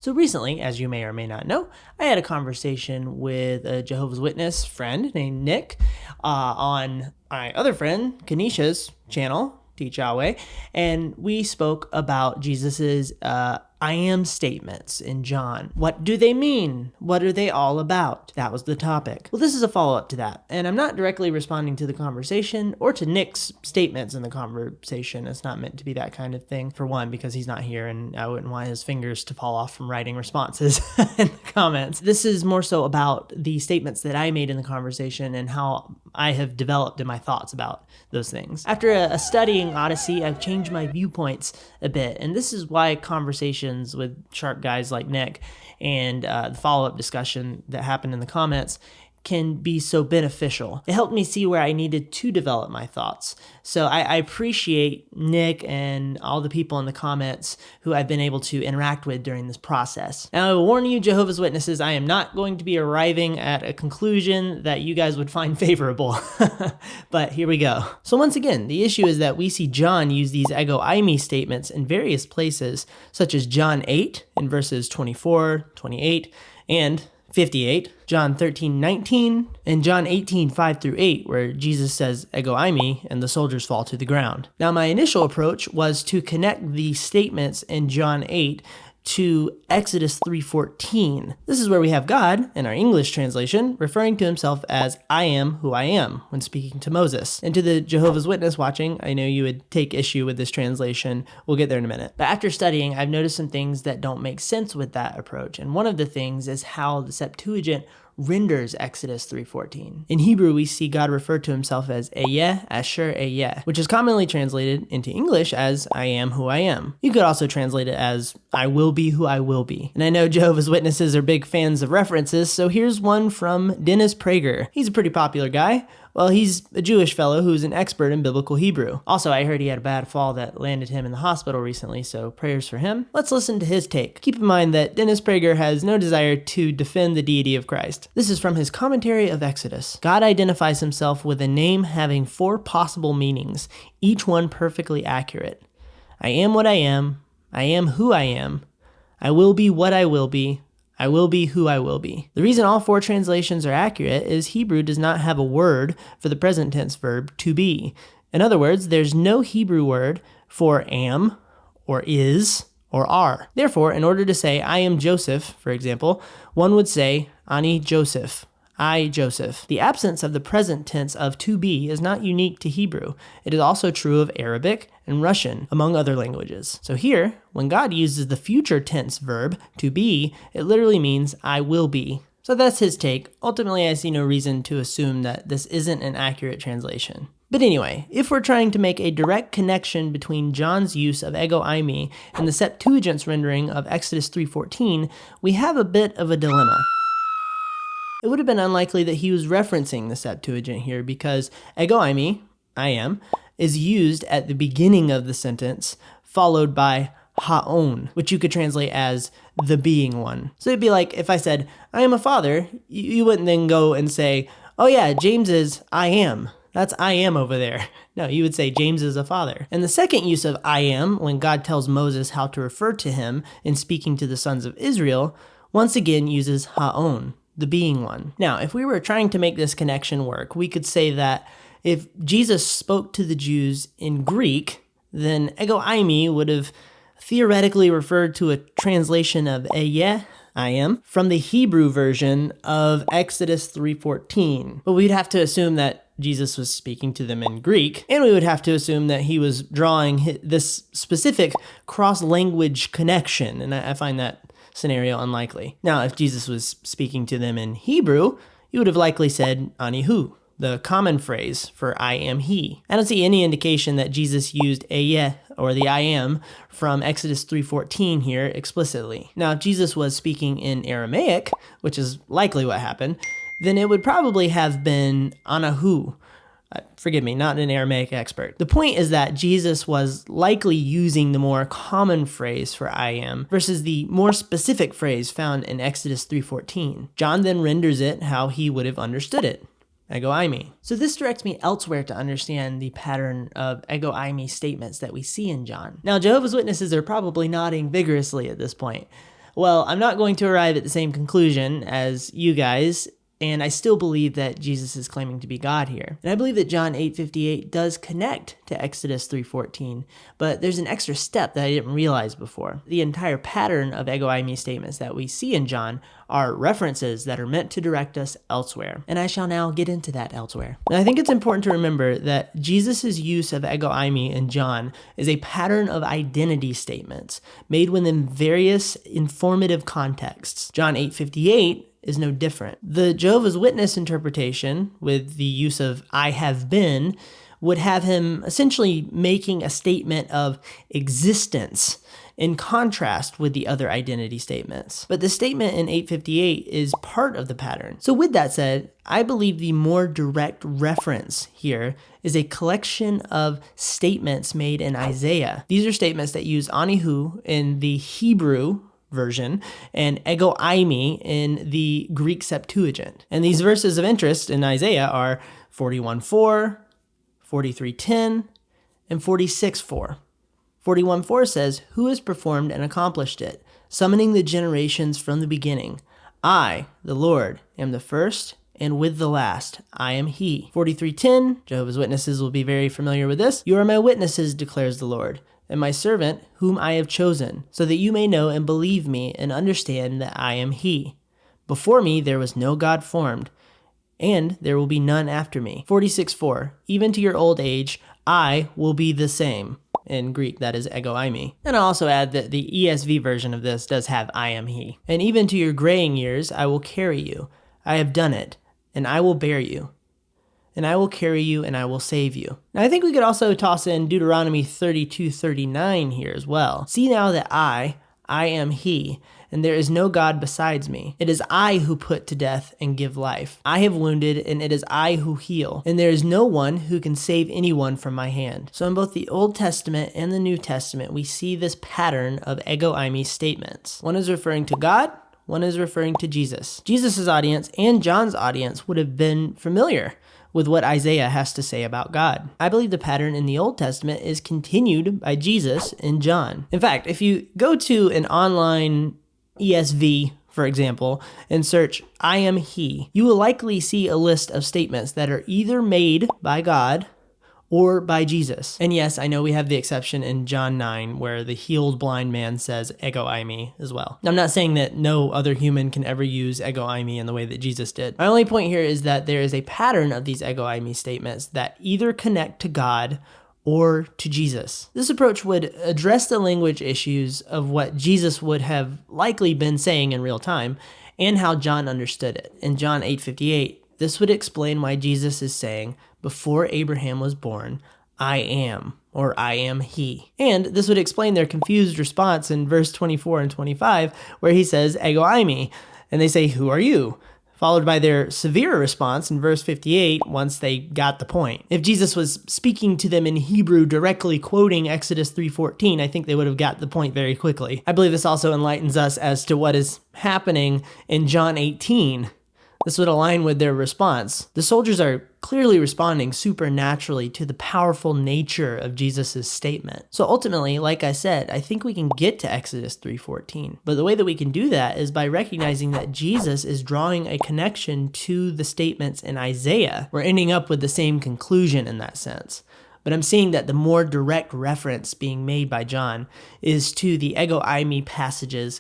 So recently, as you may or may not know, I had a conversation with a Jehovah's Witness friend named Nick on my other friend, Kanisha's channel, Teach Yahweh, and we spoke about Jesus's I am statements in John. What do they mean? What are they all about? That was the topic. Well, this is a follow-up to that, and I'm not directly responding to the conversation or to Nick's statements in the conversation. It's not meant to be that kind of thing, for one, because he's not here, and I wouldn't want his fingers to fall off from writing responses in the comments. This is more so about the statements that I made in the conversation and how I have developed in my thoughts about those things. After a studying odyssey, I've changed my viewpoints a bit, and this is why conversations with sharp guys like Nick and the follow-up discussion that happened in the comments can be so beneficial. It helped me see where I needed to develop my thoughts. So I appreciate Nick and all the people in the comments who I've been able to interact with during this process. Now, I will warn you, Jehovah's Witnesses, I am not going to be arriving at a conclusion that you guys would find favorable. But here we go. So once again, the issue is that we see John use these ego eimi statements in various places, such as John 8 in verses 24, 28, and 58, John 13:19, and John 18:5-8, where Jesus says ego eimi and the soldiers fall to the ground. Now, my initial approach was to connect the statements in John 8 to Exodus 3:14. This is where we have God, in our English translation, referring to himself as I am who I am when speaking to Moses. And to the Jehovah's Witness watching, I know you would take issue with this translation. We'll get there in a minute. But after studying, I've noticed some things that don't make sense with that approach. And one of the things is how the Septuagint renders Exodus 3:14. In Hebrew, we see God refer to himself as Ehyeh Asher Ehyeh, which is commonly translated into English as I am who I am. You could also translate it as I will be who I will be. And I know Jehovah's Witnesses are big fans of references, so here's one from Dennis Prager. He's a pretty popular guy. Well, he's a Jewish fellow who's an expert in biblical Hebrew. Also, I heard he had a bad fall that landed him in the hospital recently, so prayers for him. Let's listen to his take. Keep in mind that Dennis Prager has no desire to defend the deity of Christ. This is from his commentary of Exodus. God identifies himself with a name having 4 possible meanings, each one perfectly accurate. I am what I am who I am, I will be what I will be who I will be. The reason all 4 translations are accurate is Hebrew does not have a word for the present tense verb to be. In other words, there's no Hebrew word for am, or is, or are. Therefore, in order to say I am Joseph, for example, one would say Ani Joseph. I, Joseph. The absence of the present tense of to be is not unique to Hebrew. It is also true of Arabic and Russian, among other languages. So here, when God uses the future tense verb to be, it literally means I will be. So that's his take. Ultimately, I see no reason to assume that this isn't an accurate translation. But anyway, if we're trying to make a direct connection between John's use of ego eimi and the Septuagint's rendering of Exodus 3:14, we have a bit of a dilemma. It would have been unlikely that he was referencing the Septuagint here because ego eimi, I am, is used at the beginning of the sentence, followed by haon, which you could translate as the being one. So it'd be like if I said, I am a father, you wouldn't then go and say, oh yeah, James is I am. That's I am over there. No, you would say James is a father. And the second use of I am, when God tells Moses how to refer to him in speaking to the sons of Israel, once again uses haon, the being one. Now, if we were trying to make this connection work, we could say that if Jesus spoke to the Jews in Greek, then ego eimi would have theoretically referred to a translation of Ehyeh, I am, from the Hebrew version of Exodus 3:14. But we'd have to assume that Jesus was speaking to them in Greek, and we would have to assume that he was drawing this specific cross-language connection, and I find that scenario unlikely. Now, if Jesus was speaking to them in Hebrew, he would have likely said Anihu, the common phrase for I am he. I don't see any indication that Jesus used Ehyeh, or the I am, from Exodus 3:14 here explicitly. Now, if Jesus was speaking in Aramaic, which is likely what happened, then it would probably have been Anahu. Forgive me, not an Aramaic expert. The point is that Jesus was likely using the more common phrase for I am versus the more specific phrase found in Exodus 3:14. John then renders it how he would have understood it. Ego eimi. So this directs me elsewhere to understand the pattern of ego eimi statements that we see in John. Now, Jehovah's Witnesses are probably nodding vigorously at this point. Well, I'm not going to arrive at the same conclusion as you guys, and I still believe that Jesus is claiming to be God here. And I believe that John 8:58 does connect to Exodus 3:14, but there's an extra step that I didn't realize before. The entire pattern of ego eimi statements that we see in John are references that are meant to direct us elsewhere. And I shall now get into that elsewhere. And I think it's important to remember that Jesus' use of ego eimi in John is a pattern of identity statements made within various informative contexts. John 8:58 is no different. The Jehovah's Witness interpretation, with the use of I have been, would have him essentially making a statement of existence in contrast with the other identity statements. But the statement in 8:58 is part of the pattern. So with that said, I believe the more direct reference here is a collection of statements made in Isaiah. These are statements that use anihu in the Hebrew version and ego eimi in the Greek Septuagint. And these verses of interest in Isaiah are 41:4, 43:10, and 46:4. 41:4 says, "Who has performed and accomplished it, summoning the generations from the beginning? I, the Lord, am the first, and with the last, I am he." 43:10, Jehovah's Witnesses will be very familiar with this. "You are my witnesses, declares the Lord, and my servant, whom I have chosen, so that you may know and believe me and understand that I am he. Before me there was no God formed, and there will be none after me." 46:4, "Even to your old age, I will be the same." In Greek, that is ego eimi. And I'll also add that the ESV version of this does have I am he. "And even to your graying years, I will carry you. I have done it, and I will bear you. And I will carry you, and I will save you." Now, I think we could also toss in Deuteronomy 32:39 here as well. "See now that I am he, and there is no God besides me. It is I who put to death and give life. I have wounded, and it is I who heal. And there is no one who can save anyone from my hand." So in both the Old Testament and the New Testament, we see this pattern of ego eimi statements. One is referring to God, one is referring to Jesus. Jesus' audience and John's audience would have been familiar with what Isaiah has to say about God. I believe the pattern in the Old Testament is continued by Jesus in John. In fact, if you go to an online ESV, for example, and search I am he, you will likely see a list of statements that are either made by God or by Jesus. And yes, I know we have the exception in John 9 where the healed blind man says ego eimi as well. I'm not saying that no other human can ever use ego eimi in the way that Jesus did. My only point here is that there is a pattern of these ego eimi statements that either connect to God or to Jesus. This approach would address the language issues of what Jesus would have likely been saying in real time and how John understood it. In John 8:58, this would explain why Jesus is saying, "Before Abraham was born, I am," or "I am he." And this would explain their confused response in verse 24 and 25, where he says, "Ego eimi," and they say, "Who are you?" Followed by their severe response in verse 58 once they got the point. If Jesus was speaking to them in Hebrew, directly quoting Exodus 3:14, I think they would have got the point very quickly. I believe this also enlightens us as to what is happening in John 18. This would align with their response. The soldiers are clearly responding supernaturally to the powerful nature of Jesus' statement. So ultimately, like I said, I think we can get to Exodus 3:14. But the way that we can do that is by recognizing that Jesus is drawing a connection to the statements in Isaiah. We're ending up with the same conclusion in that sense. But I'm seeing that the more direct reference being made by John is to the ego eimi passages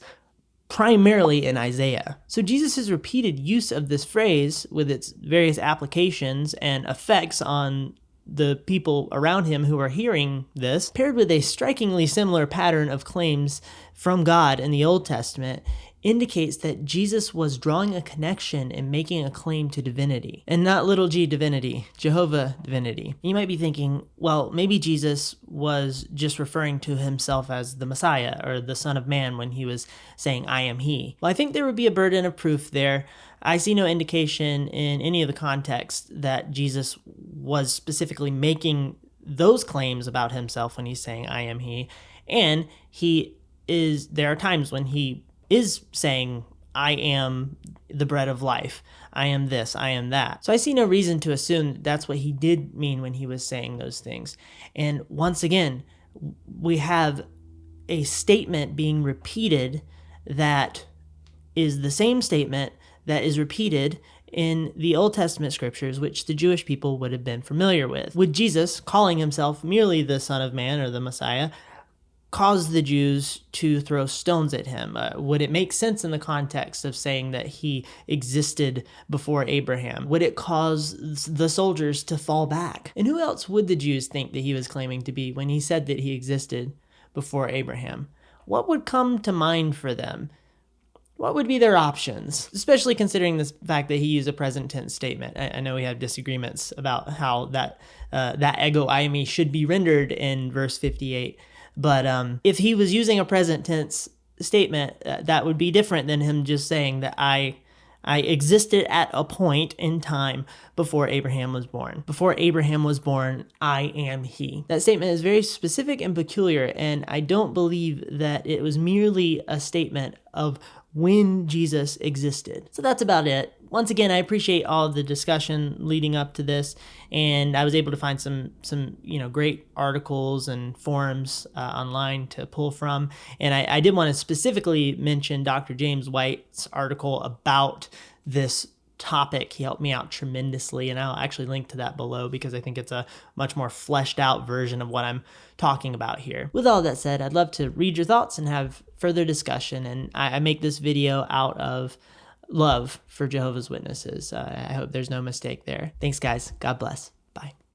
primarily in Isaiah. So Jesus' repeated use of this phrase with its various applications and effects on the people around him who are hearing this, paired with a strikingly similar pattern of claims from God in the Old Testament, indicates that Jesus was drawing a connection and making a claim to divinity. And not little g divinity, Jehovah divinity. You might be thinking, well, maybe Jesus was just referring to himself as the Messiah or the Son of Man when he was saying, "I am he." Well, I think there would be a burden of proof there. I see no indication in any of the context that Jesus was specifically making those claims about himself when he's saying, "I am he." And there are times when he is saying, "I am the bread of life. I am this, I am that." So I see no reason to assume that that's what he did mean when he was saying those things. And once again, we have a statement being repeated that is the same statement that is repeated in the Old Testament scriptures, which the Jewish people would have been familiar with. Would Jesus, calling himself merely the Son of Man or the Messiah, cause the Jews to throw stones at him? Would it make sense in the context of saying that he existed before Abraham? Would it cause the soldiers to fall back? And who else would the Jews think that he was claiming to be when he said that he existed before Abraham? What would come to mind for them? What would be their options, especially considering the fact that he used a present tense statement? I know we have disagreements about how that ego eimi should be rendered in verse 58, but if he was using a present tense statement, that would be different than him just saying that I existed at a point in time before Abraham was born. Before Abraham was born, I am he. That statement is very specific and peculiar, and I don't believe that it was merely a statement of when Jesus existed. So that's about it. Once again, I appreciate all of the discussion leading up to this, and I was able to find some great articles and forums online to pull from. And I did want to specifically mention Dr. James White's article about this topic. He helped me out tremendously, and I'll actually link to that below because I think it's a much more fleshed out version of what I'm talking about here. With all that said, I'd love to read your thoughts and have further discussion, and I make this video out of love for Jehovah's Witnesses. I hope there's no mistake there. Thanks, guys. God bless.